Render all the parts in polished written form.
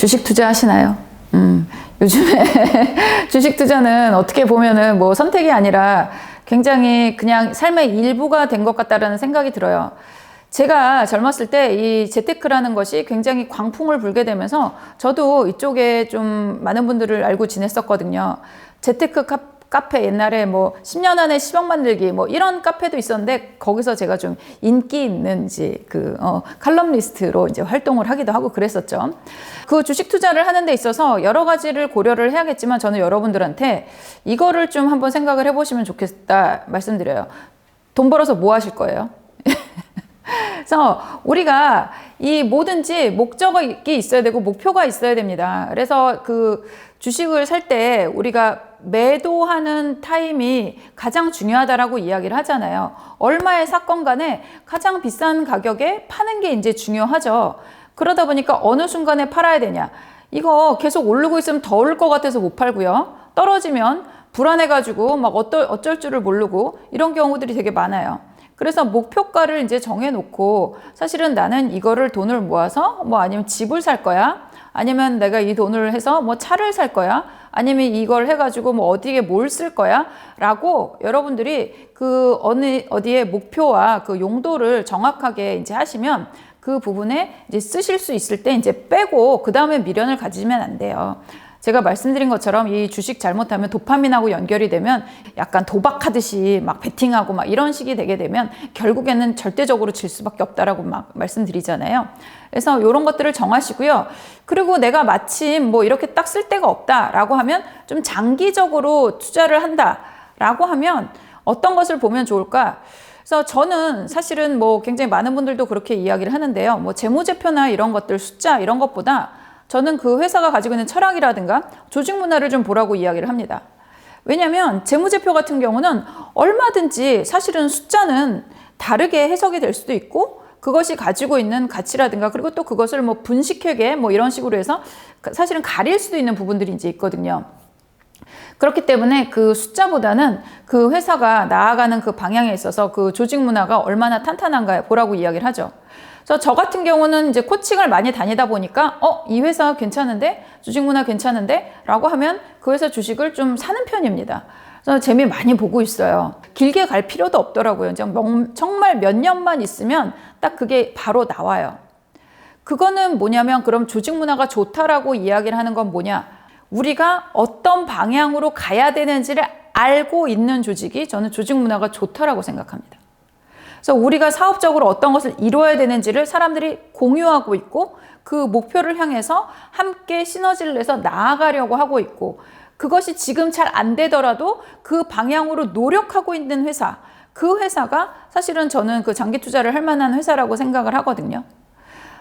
주식 투자 하시나요? 요즘에 주식 투자는 어떻게 보면은 뭐 선택이 아니라 굉장히 그냥 삶의 일부가 된 것 같다라는 생각이 들어요. 제가 젊었을 때 이 재테크라는 것이 굉장히 광풍을 불게 되면서 저도 이쪽에 좀 많은 분들을 알고 지냈었거든요. 재테크 카페 옛날에 뭐 10년 안에 10억 만들기 뭐 이런 카페도 있었는데 거기서 제가 좀 인기 있는지 칼럼니스트로 이제 활동을 하기도 하고 그랬었죠. 그 주식 투자를 하는 데 있어서 여러 가지를 고려를 해야겠지만 저는 여러분들한테 이거를 좀 한번 생각을 해보시면 좋겠다 말씀드려요. 돈 벌어서 뭐 하실 거예요? 그래서 우리가 이 뭐든지 목적이 있어야 되고 목표가 있어야 됩니다. 그래서 그 주식을 살 때 우리가 매도하는 타임이 가장 중요하다라고 이야기를 하잖아요. 얼마의 사건 간에 가장 비싼 가격에 파는 게 이제 중요하죠. 그러다 보니까 어느 순간에 팔아야 되냐. 이거 계속 오르고 있으면 더 오를 것 같아서 못 팔고요. 떨어지면 불안해가지고 막 어쩔 줄을 모르고 이런 경우들이 되게 많아요. 그래서 목표가를 이제 정해놓고 사실은 나는 이거를 돈을 모아서 뭐 아니면 집을 살 거야. 아니면 내가 이 돈을 해서 뭐 차를 살 거야. 아니면 이걸 해가지고 뭐 어디에 뭘 쓸 거야. 라고 여러분들이 그 어디에 목표와 그 용도를 정확하게 이제 하시면 그 부분에 이제 쓰실 수 있을 때 이제 빼고 그 다음에 미련을 가지면 안 돼요. 제가 말씀드린 것처럼 이 주식 잘못하면 도파민하고 연결이 되면 약간 도박하듯이 막 베팅하고 막 이런 식이 되게 되면 결국에는 절대적으로 질 수밖에 없다라고 막 말씀드리잖아요. 그래서 이런 것들을 정하시고요. 그리고 내가 마침 뭐 이렇게 딱 쓸 데가 없다라고 하면 좀 장기적으로 투자를 한다라고 하면 어떤 것을 보면 좋을까? 그래서 저는 사실은 뭐 굉장히 많은 분들도 그렇게 이야기를 하는데요. 뭐 재무제표나 이런 것들 숫자 이런 것보다 저는 그 회사가 가지고 있는 철학이라든가 조직 문화를 좀 보라고 이야기를 합니다. 왜냐하면 재무제표 같은 경우는 얼마든지 사실은 숫자는 다르게 해석이 될 수도 있고 그것이 가지고 있는 가치라든가 그리고 또 그것을 뭐 분식회계 뭐 이런 식으로 해서 사실은 가릴 수도 있는 부분들이 이제 있거든요. 그렇기 때문에 그 숫자보다는 그 회사가 나아가는 그 방향에 있어서 그 조직 문화가 얼마나 탄탄한가 보라고 이야기를 하죠. 그래서 저 같은 경우는 이제 코칭을 많이 다니다 보니까 이 회사 괜찮은데? 주식 문화 괜찮은데? 라고 하면 그 회사 주식을 좀 사는 편입니다. 그래서 재미 많이 보고 있어요. 길게 갈 필요도 없더라고요. 정말 몇 년만 있으면 딱 그게 바로 나와요. 그거는 뭐냐면 그럼 조직 문화가 좋다라고 이야기를 하는 건 뭐냐? 우리가 어떤 방향으로 가야 되는지를 알고 있는 조직이 저는 조직 문화가 좋다라고 생각합니다. 그래서 우리가 사업적으로 어떤 것을 이루어야 되는지를 사람들이 공유하고 있고 그 목표를 향해서 함께 시너지를 내서 나아가려고 하고 있고 그것이 지금 잘 안 되더라도 그 방향으로 노력하고 있는 회사, 그 회사가 사실은 저는 그 장기 투자를 할 만한 회사라고 생각을 하거든요.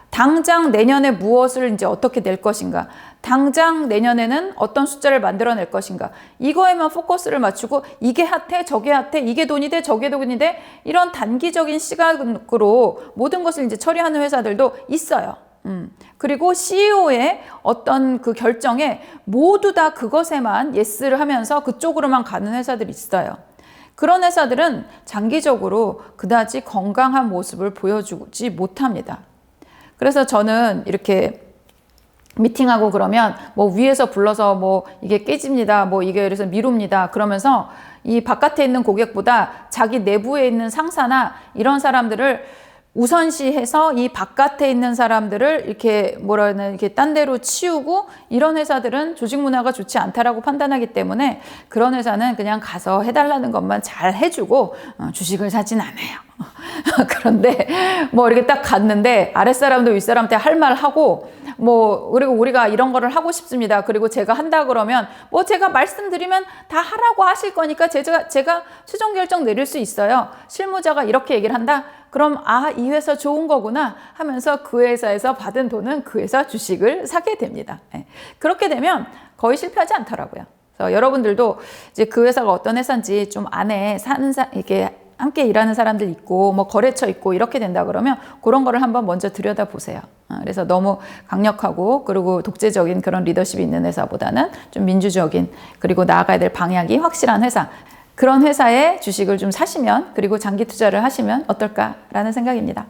당장 내년에 무엇을 이제 어떻게 낼 것인가, 당장 내년에는 어떤 숫자를 만들어낼 것인가, 이거에만 포커스를 맞추고 이게 핫해, 저게 핫해, 이게 돈이 돼, 저게 돈이 돼, 이런 단기적인 시각으로 모든 것을 이제 처리하는 회사들도 있어요. 그리고 CEO의 어떤 그 결정에 모두 다 그것에만 예스를 하면서 그쪽으로만 가는 회사들이 있어요. 그런 회사들은 장기적으로 그다지 건강한 모습을 보여주지 못합니다. 그래서 저는 이렇게 미팅하고 그러면 뭐 위에서 불러서 뭐 이게 깨집니다. 뭐 이게 그래서 미룹니다. 그러면서 이 바깥에 있는 고객보다 자기 내부에 있는 상사나 이런 사람들을 우선시해서 이 바깥에 있는 사람들을 이렇게 이렇게 딴 데로 치우고 이런 회사들은 조직 문화가 좋지 않다라고 판단하기 때문에 그런 회사는 그냥 가서 해달라는 것만 잘 해주고 주식을 사진 않아요. 그런데 뭐 이렇게 딱 갔는데 아랫사람도 윗사람한테 할 말 하고 뭐 그리고 우리가 이런 거를 하고 싶습니다. 그리고 제가 한다 그러면 뭐 제가 말씀드리면 다 하라고 하실 거니까 제가 최종 결정 내릴 수 있어요. 실무자가 이렇게 얘기를 한다. 그럼 이 회사 좋은 거구나 하면서 그 회사에서 받은 돈은 그 회사 주식을 사게 됩니다. 그렇게 되면 거의 실패하지 않더라고요. 그래서 여러분들도 이제 그 회사가 어떤 회사인지 좀 안에 이렇게 함께 일하는 사람들 있고 뭐 거래처 있고 이렇게 된다 그러면 그런 거를 한번 먼저 들여다보세요. 그래서 너무 강력하고 그리고 독재적인 그런 리더십이 있는 회사보다는 좀 민주적인 그리고 나아가야 될 방향이 확실한 회사, 그런 회사의 주식을 좀 사시면 그리고 장기 투자를 하시면 어떨까라는 생각입니다.